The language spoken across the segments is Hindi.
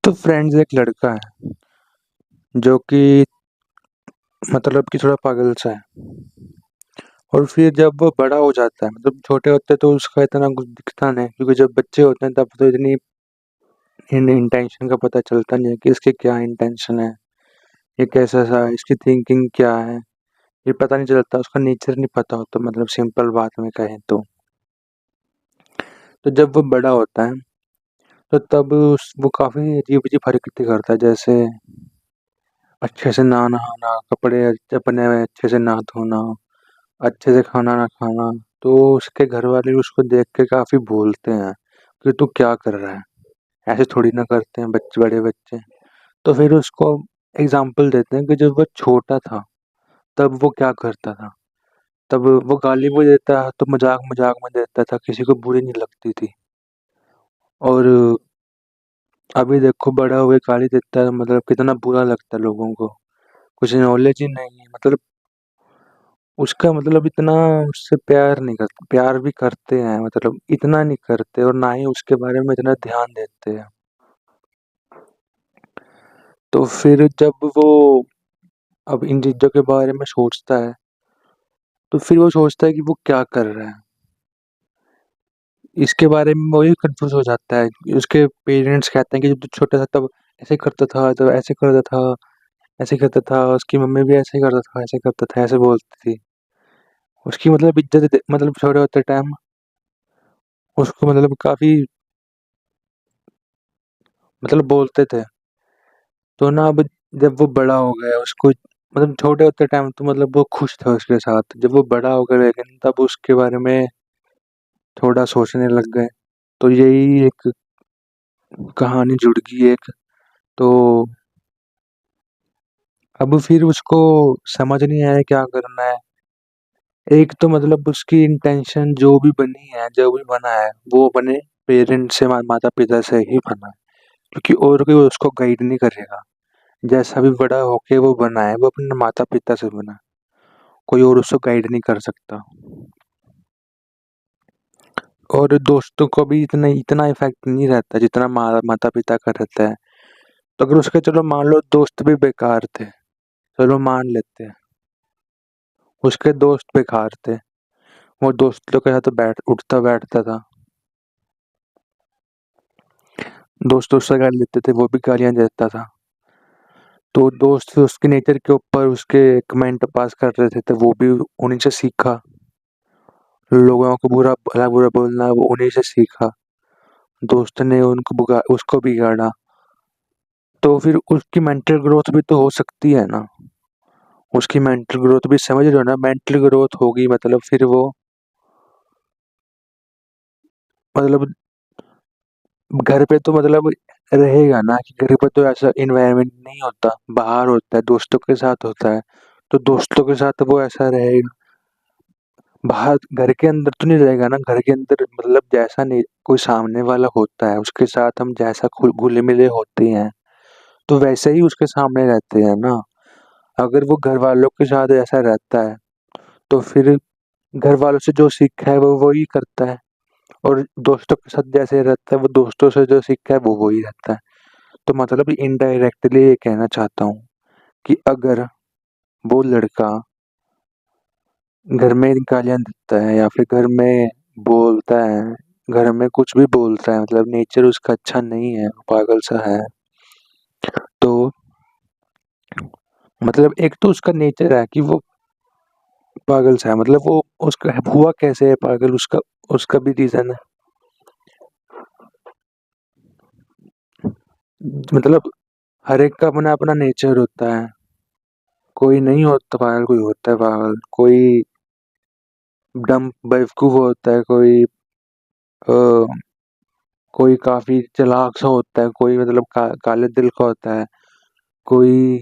तो फ्रेंड्स एक लड़का है जो कि मतलब कि थोड़ा पागल सा है। और फिर जब वो बड़ा हो जाता है, मतलब छोटे होते तो उसका इतना कुछ दिखता नहीं, क्योंकि जब बच्चे होते हैं तब तो इतनी इंटेंशन का पता चलता नहीं है कि इसके क्या इंटेंशन है, ये कैसा सा है, इसकी थिंकिंग क्या है, ये पता नहीं चलता, उसका नेचर नहीं पता होता, मतलब सिंपल बात में कहें तो जब वो बड़ा होता है तो तब वो काफी अजीब अजीब हरकतें करता है, जैसे अच्छे से ना नहाना, कपड़े अपने अच्छे से ना धोना, अच्छे से खाना ना खाना। तो उसके घर वाले उसको देख के काफी बोलते हैं कि तू क्या कर रहा है, ऐसे थोड़ी ना करते हैं बच्चे, बड़े बच्चे। तो फिर उसको एग्जाम्पल देते हैं कि जब वो छोटा था तब वो क्या करता था। तब वो गाली भी देता है तो मजाक मजाक में देता था, किसी को बुरी नहीं लगती थी। और अभी देखो बड़ा हुए गाली देता है, मतलब कितना बुरा लगता है लोगों को। कुछ नॉलेज ही नहीं है, मतलब उसका मतलब इतना उससे प्यार नहीं करते, प्यार भी करते हैं मतलब इतना नहीं करते, और ना ही उसके बारे में इतना ध्यान देते हैं। तो फिर जब वो अब इन चीजों के बारे में सोचता है तो फिर वो सोचता है कि वो क्या कर रहा है, इसके बारे में वही कंफ्यूज हो जाता है। उसके पेरेंट्स कहते हैं कि जब तू छोटा था तब ऐसे करता था, तब ऐसे करता था, ऐसे करता था, उसकी मम्मी भी ऐसे करता था, ऐसे करता था, ऐसे बोलती थी। उसकी मतलब इज्जत मतलब छोटे होते टाइम उसको मतलब काफी मतलब बोलते थे। तो ना अब जब वो बड़ा हो गया उसको मतलब छोटे होते टाइम तो मतलब वो खुश था उसके साथ, जब वो बड़ा हो गया लेकिन तब उसके बारे में थोड़ा सोचने लग गए। तो यही एक कहानी जुड़ गई एक। तो अब फिर उसको समझ नहीं आया क्या करना है। एक तो मतलब उसकी इंटेंशन जो भी बनी है, जो भी बना है, वो अपने पेरेंट्स से, माता पिता से ही बना है, क्योंकि और कोई उसको गाइड नहीं करेगा। जैसा भी बड़ा होके वो बना है वो अपने माता पिता से बना है, कोई और उसको गाइड नहीं कर सकता। और दोस्तों को भी इतना इतना इफेक्ट नहीं रहता जितना माता पिता का रहता है। तो अगर उसके चलो मान लो दोस्त भी बेकार थे, चलो मान लेते हैं उसके दोस्त बेकार थे, वो दोस्तों के साथ बैठ उठता बैठता था, दोस्त उससे गाली देते थे, वो भी गालियां देता था। तो दोस्त उसके नेचर के ऊपर उसके कमेंट पास कर रहे थे, तो वो भी उन्हीं से सीखा। लोगों को बुरा भला बुरा बोलना वो उन्हीं से सीखा। दोस्त ने उनको उसको बिगाड़ा। तो फिर उसकी मेंटल ग्रोथ भी तो हो सकती है ना, उसकी मेंटल ग्रोथ भी समझ रहे हो ना, मेंटल ग्रोथ होगी मतलब फिर वो मतलब घर पे तो मतलब रहेगा ना, कि घर पे तो ऐसा इन्वायरमेंट नहीं होता, बाहर होता है, दोस्तों के साथ होता है। तो दोस्तों के साथ वो ऐसा रहेगा, बाहर घर के अंदर तो नहीं रहेगा ना। घर के अंदर मतलब जैसा नहीं कोई सामने वाला होता है उसके साथ हम जैसा घुले मिले होते हैं तो वैसे ही उसके सामने रहते हैं ना। अगर वो घर वालों के साथ ऐसा रहता है तो फिर घर वालों से जो सीखा है वो वही करता है, और दोस्तों के साथ जैसे रहता है वो दोस्तों से जो सीखा है वो वही रहता है। तो मतलब इनडायरेक्टली ये कहना चाहता हूँ कि अगर वो लड़का घर में गालियाँ देता है या फिर घर में बोलता है, घर में कुछ भी बोलता है, मतलब नेचर उसका अच्छा नहीं है, पागल सा है, तो मतलब एक तो उसका नेचर है कि वो पागल सा है, मतलब वो उसका हुआ कैसे है पागल, उसका उसका भी रीजन है। मतलब हर एक का अपना अपना नेचर होता है, कोई नहीं होता पागल, कोई होता है पागल, कोई डम बेवकूफ होता है, अ, कोई काफी चालाक सा होता है, कोई मतलब काले दिल का होता है, कोई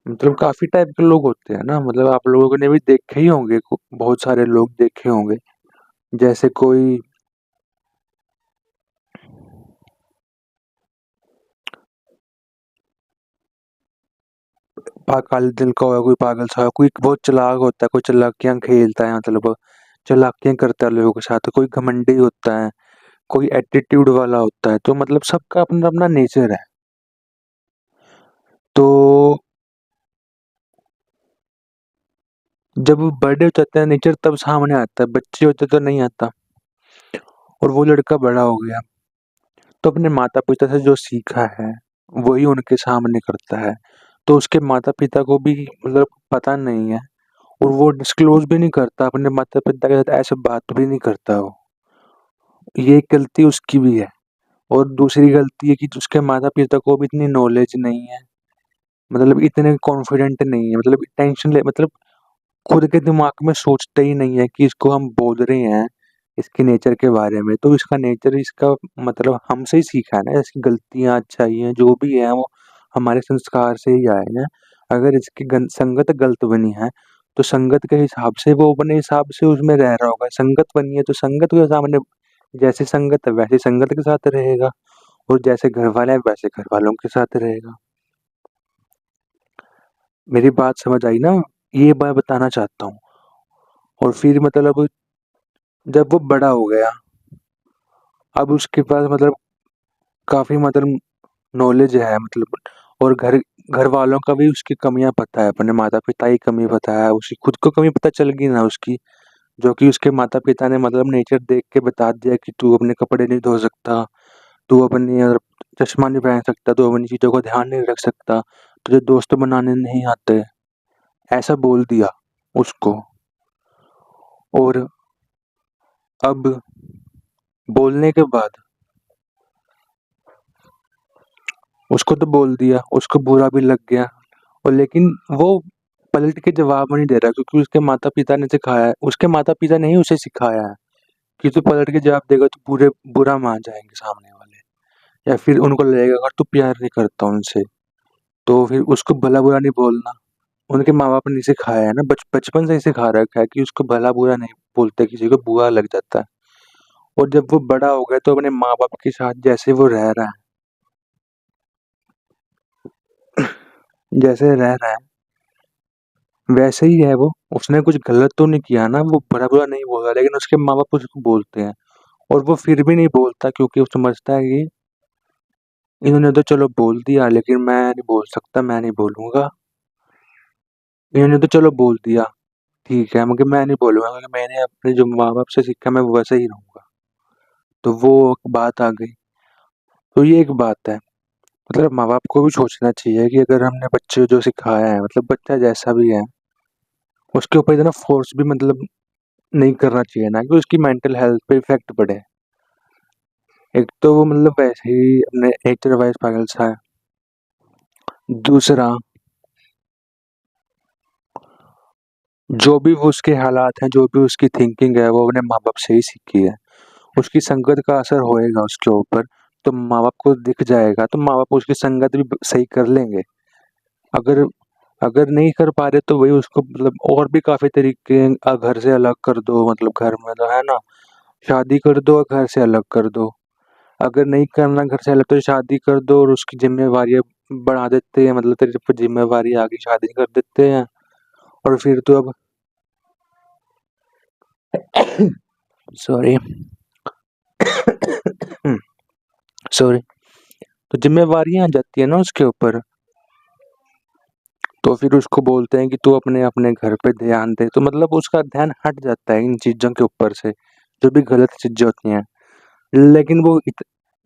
मतलब काफी टाइप के लोग होते हैं ना। मतलब आप लोगों ने भी देखे ही होंगे, बहुत सारे लोग देखे होंगे। जैसे कोई काले दिल का होगा, कोई पागल सा होगा, कोई बहुत चालाक होता है, कोई चालाकियां खेलता है, मतलब चालाकियां करता है लोगों के साथ, कोई घमंडी होता है, कोई एटीट्यूड वाला होता है। तो मतलब सबका अपना अपना नेचर है। तो जब बर्थडे हो जाता है नेचर तब सामने आता है, बच्चे होते तो नहीं आता। और वो लड़का बड़ा हो गया, तो अपने माता-पिता से जो सीखा है, वही उनके सामने करता है। तो उसके माता-पिता को भी मतलब पता नहीं है और वो डिस्क्लोज़ भी नहीं करता, अपने माता-पिता के साथ ऐसे बात भी नहीं करता वो। ये गलती उसकी भी है। और दूसरी गलती है कि उसके माता-पिता को भी इतनी नॉलेज नहीं है, मतलब इतने कॉन्फिडेंट नहीं है, मतलब टेंशन ले मतलब खुद के दिमाग में सोचते ही नहीं है कि इसको हम बोल रहे हैं, इसके नेचर के बारे में, तो इसका नेचर इसका मतलब हमसे ही सीखा है ना, इसकी गलतियाँ, अच्छाइयाँ जो भी हैं वो हमारे संस्कार से ही आए हैं। अगर इसकी संगत गलत बनी है, तो संगत के हिसाब से वो अपने हिसाब से उसमें रह रहा होगा, संगत बनी है तो संगत के सामने जैसी संगत है वैसी संगत के साथ रहेगा और जैसे घरवाले हैं वैसे घरवालों के साथ रहेगा। मेरी बात समझ आई ना? ये मैं बताना चाहता हूँ। और फिर मतलब जब वो बड़ा हो गया, अब उसके पास मतलब काफ़ी मतलब नॉलेज है मतलब और घर वालों का भी उसकी कमियाँ पता है, अपने माता-पिता की कमी पता है, उसे खुद को कमी पता चल गई ना उसकी, जो कि उसके माता-पिता ने मतलब नेचर देख के बता दिया कि तू अपने कपड़े नहीं धो सकता, तू अपनी चश्मा नहीं पहन सकता, तू अपनी चीज़ों का ध्यान नहीं रख सकता, तुझे दोस्त बनाने नहीं आते, ऐसा बोल दिया उसको। और अब बोलने के बाद उसको तो बोल दिया, उसको बुरा भी लग गया और लेकिन वो पलट के जवाब नहीं दे रहा क्योंकि उसके माता-पिता ने सिखाया है, उसके माता-पिता ने ही उसे सिखाया है कि तू पलट के जवाब देगा तो बुरा मान जाएँगे सामने वाले या फिर उनको लगेगा अगर तू प्यार नहीं करता उनसे, तो फिर उसको भला-बुरा नहीं बोलना। उनके माँ-बाप ने सिखाया है ना, बचपन से ही सिखा रखा है कि उसको भला-बुरा नहीं बोलते, किसी को बुरा लग जाता है। और जब वो बड़ा हो गया तो अपने माँ-बाप के साथ जैसे वो रह रहा है जैसे रह रहा है वैसे ही है वो, उसने कुछ गलत तो नहीं किया ना, वो बुरा-बुरा नहीं बोल रहा, लेकिन उसके माँ-बाप उसको बोलते हैं और वो फिर भी नहीं बोलता क्योंकि वो समझता है कि इन्होंने तो चलो बोल दिया लेकिन मैं नहीं बोल सकता, मैं नहीं बोलूँगा। इन्होंने तो चलो बोल दिया, ठीक है, मगर मैं नहीं बोलूँगा क्योंकि मैंने अपने जो माँ-बाप से सीखा मैं वैसे ही रहूँगा। तो वो बात आ गई, तो ये एक बात है। मतलब माँ-बाप को भी सोचना चाहिए कि अगर हमने बच्चे को जो सिखाया है मतलब बच्चा जैसा भी है, उसके ऊपर इतना फ़ोर्स भी मतलब नहीं करना चाहिए ना कि उसकी मेंटल हेल्थ पे इफ़ेक्ट पड़े। एक तो वो मतलब वैसे ही अपने नेचर वाइज़ पागल सा है। दूसरा, जो भी वो उसके हालात हैं, जो भी उसकी थिंकिंग है, वो अपने माँ-बाप से ही सीखी है। उसकी संगत का असर होएगा उसके ऊपर, तो माँ-बाप को दिख जाएगा, तो माँ-बाप उसकी संगत भी सही कर लेंगे। अगर अगर नहीं कर पा रहे तो वही उसको मतलब और भी काफ़ी तरीके घर से अलग कर दो मतलब घर में तो है ना, शादी कर दो और घर से अलग कर दो। अगर नहीं करना घर से अलग तो शादी कर दो और उसकी ज़िम्मेवारियाँ बढ़ा देते हैं मतलब तेरे पे ज़िम्मेवारी आ गई शादी कर देते हैं और फिर तो अब सॉरी सॉरी तो ज़िम्मेवारियाँ आ जाती है ना उसके ऊपर, तो फिर उसको बोलते हैं कि तू अपने-अपने घर पे ध्यान दे, तो मतलब उसका ध्यान हट जाता है इन चीज़ों के ऊपर से, जो भी गलत चीज़ें होती हैं। लेकिन वो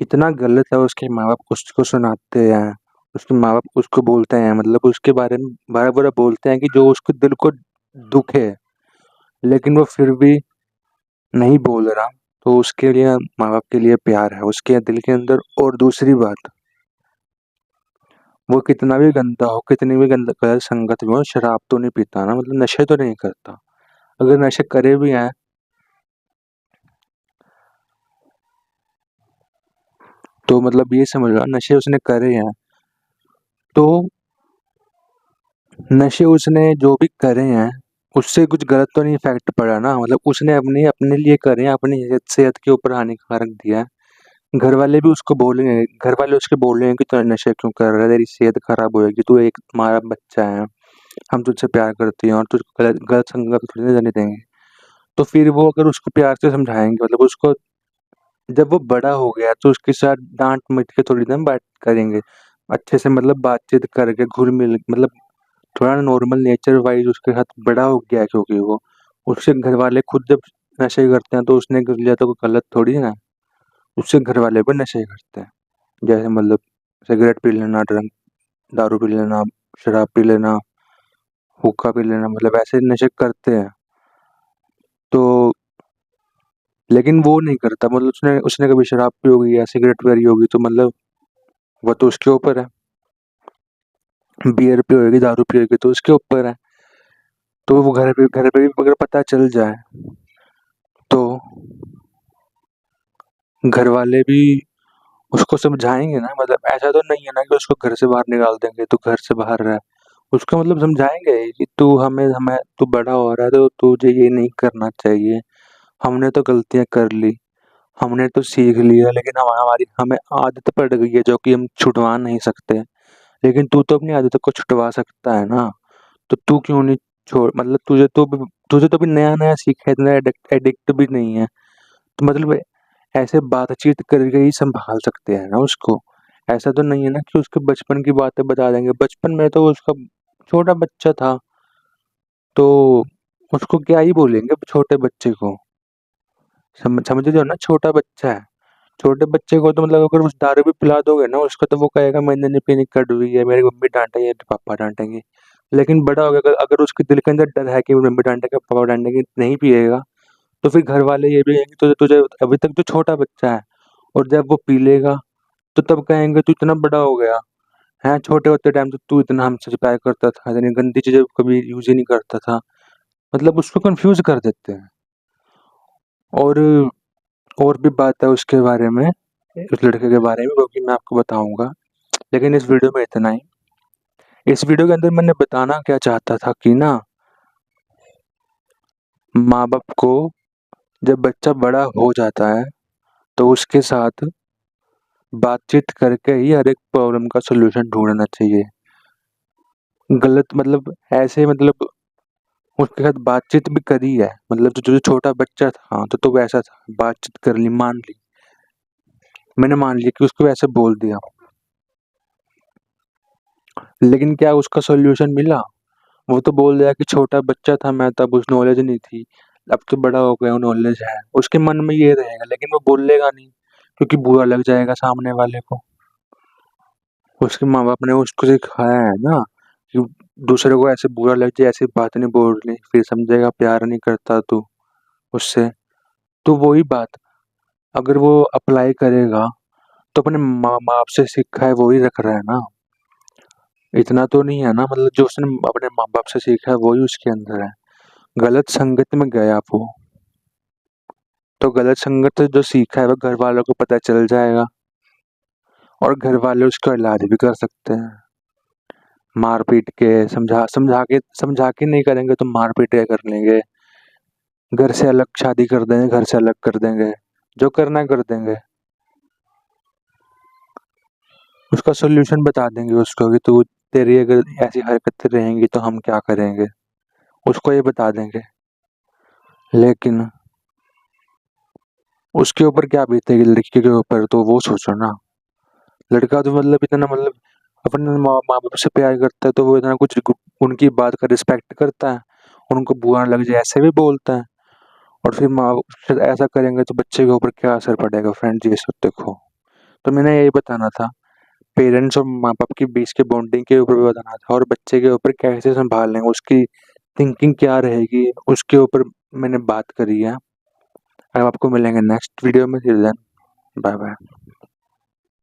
इतना गलत है उसके माँ-बाप उसको सुनाते हैं, उसके माँ-बाप उसको बोलते हैं मतलब उसके बारे में बुरा-बुरा बोलते हैं कि जो उसको दिल को दुःख है, लेकिन वो फिर भी नहीं बोल रहा, तो उसके लिए माँ-बाप के लिए प्यार है उसके दिल के अंदर। और दूसरी बात, वो कितना भी गंदा हो, कितनी भी गलत संगत में हो, शराब तो नहीं पीता ना मतलब नशे तो नहीं करता। अगर नशे करे भी हैं, तो मतलब ये समझ लो नशे उसने करे हैं, तो नशे उसने जो भी करे हैं, उससे कुछ गलत तो नहीं इफ़ेक्ट पड़ा ना, मतलब उसने अपने अपने लिए करे हैं, अपनी सेहत के ऊपर हानिकारक दिया है। घरवाले भी उसको बोलेंगे, घरवाले उसके बोलेंगे कि तू नशे क्यों कर रहा है, तेरी सेहत खराब होएगी, तू एक हमारा बच्चा है, हम तुझसे प्यार करते हैं और तुझको गलत गलत संगत में थोड़ी ना जाने देंगे। तो फिर वो अगर उसको प्यार से समझाएँगे मतलब उसको जब वो बड़ा हो गया तो उसके साथ डाँट-पीट के थोड़ी ना बात करेंगे। अच्छे से मतलब बातचीत करके घुल-मिल मतलब थोड़ा नॉर्मल नेचर वाइज़ उसके साथ बड़ा हो गया है, क्योंकि वो उसके घरवाले खुद जब नशे करते हैं तो उसने कर लिया तो कोई गलत थोड़ी है ना। उसके घरवाले भी नशे करते हैं। जैसे मतलब सिगरेट पी लेना, दारू पी लेना, शराब पी लेना, हुक्का पी लेना, मतलब ऐसे नशे करते हैं। तो लेकिन वो नहीं करता, मतलब उसने उसने कभी शराब पी होगी या सिगरेट वगैरह होगी तो मतलब वो तो उसके ऊपर है। बियर पी होगी, दारू पी होगी तो उसके ऊपर है। तो वो घर पे भी अगर पता चल जाए तो घर वाले भी उसको समझाएँगे ना, मतलब ऐसा तो नहीं है ना कि उसको घर से बाहर निकाल देंगे, तू घर से बाहर रह। उसको मतलब समझाएँगे कि तू हमें हमें तू बड़ा हो रहा है तो तुझे ये नहीं करना चाहिए। हमने तो गलतियाँ कर ली, हमने तो सीख लिया, लेकिन हमारी हमें आदत पड़ गई है जो कि हम छुड़वा नहीं सकते। लेकिन तू तो अपनी आदतों को छुड़वा सकता है ना, तो तू क्यों नहीं छोड़, मतलब तुझे तो अभी नया-नया सीखा है, इतना एडिक्ट भी नहीं है। तो मतलब ऐसे बातचीत करके ही सँभाल सकते हैं ना उसको। ऐसा तो नहीं है ना कि उसके बचपन की बातें बता देंगे। बचपन में तो उसका छोटा बच्चा था, तो उसको क्या ही बोलेंगे छोटे बच्चे को। समझ रहे हो ना, छोटा बच्चा है। छोटे बच्चे को तो मतलब अगर उस दारू भी पिला दोगे ना उसको, तो वो कहेगा मैंने नहीं पीनी, कड़वी है, मेरी मम्मी डाँटेंगे, पापा डाँटेंगे। लेकिन बड़ा हो गया, अगर अगर उसके दिल के अंदर डर है कि मम्मी डाँटेंगे, पापा डाँटेंगे, नहीं पिएगा, तो फिर घर वाले ये भी कहेंगे तुझे तुझे अभी तक तो छोटा बच्चा है, और जब वो पी लेगा तो तब कहेंगे तू इतना बड़ा हो गया, हैं? छोटे होते टाइम तो तू इतना हमसे प्यार करता था, इतनी गंदी चीज़ें कभी यूज़ ही नहीं करता था। मतलब उसको कन्फ्यूज़ कर देते हैं। और और भी बात है उसके बारे में, उस लड़के के बारे में, वो भी मैं आपको बताऊँगा। लेकिन इस वीडियो में इतना ही। इस वीडियो के अंदर मैंने बताना क्या चाहता था कि ना, माँ-बाप को जब बच्चा बड़ा हो जाता है, तो उसके साथ बातचीत करके ही हर एक प्रॉब्लम का सॉल्यूशन ढूँढना चाहिए। गलत मतलब ऐसे मतलब उसके साथ बातचीत भी करी है, मतलब जो छोटा बच्चा था, तो वैसा था, बातचीत कर ली, मान ली। मैंने मान लिया कि उसको ऐसे बोल दिया। लेकिन क्या उसका सॉल्यूशन मिला? वो तो बोल दिया कि छोटा बच्चा था मैं तब, उस नॉलेज नहीं थी। अब तो बड़ा हो गया हूँ, नॉलेज है। उसके मन में ये रहेगा, लेकिन वो बोलेगा नहीं, क्योंकि बुरा लग जाएगा सामने वाले को। उसके माँ-बाप ने उसको सिखाया है ना कि दूसरे को ऐसे बुरा लग जाए, ऐसी बात नहीं बोलनी, फिर समझेगा प्यार नहीं करता तू उससे। तो वही बात अगर वो अप्लाई करेगा, तो अपने माँ-बाप से सीखा है वो ही रख रहा है ना। इतना तो नहीं है ना, मतलब जो उसने अपने माँ-बाप से सीखा है वही उसके अंदर है। गलत संगत में गया वो, तो गलत संगत से जो सीखा है वो घर वालों को पता चल जाएगा, और घर वाले उसका इलाज भी कर सकते हैं। मार-पीट के समझा के नहीं करेंगे तो मार-पीट के कर लेंगे। घर से अलग शादी कर देंगे, घर से अलग कर देंगे। जो करना है कर देंगे। उसका सॉल्यूशन बता देंगे उसको कि तू तेरी अगर ऐसी हरकतें रहेंगी तो हम क्या करेंगे, उसको ये बता देंगे। लेकिन उसके ऊपर क्या बीतेगी लड़की के ऊपर, तो वो सोचो ना। लड़का तो मतलब इतना मतलब अपने माँ-बाप से प्यार करता है, तो वो इतना कुछ उनकी बात का रिस्पेक्ट करता है, उनको बुरा ना लग जाए ऐसे भी बोलता है। और फिर माँ फिर ऐसा करेंगे तो बच्चे के ऊपर क्या असर पड़ेगा फ्रेंड्स, ये सब देखो। तो मैंने यही बताना था, पेरेंट्स और माँ-बाप के बीच के बॉन्डिंग के ऊपर भी बताना था, और बच्चे के ऊपर कैसे सँभालना है, उसकी थिंकिंग क्या रहेगी, उसके ऊपर मैंने बात करी है। अब आपको मिलेंगे नेक्स्ट वीडियो में, टिल देन बाय बाय।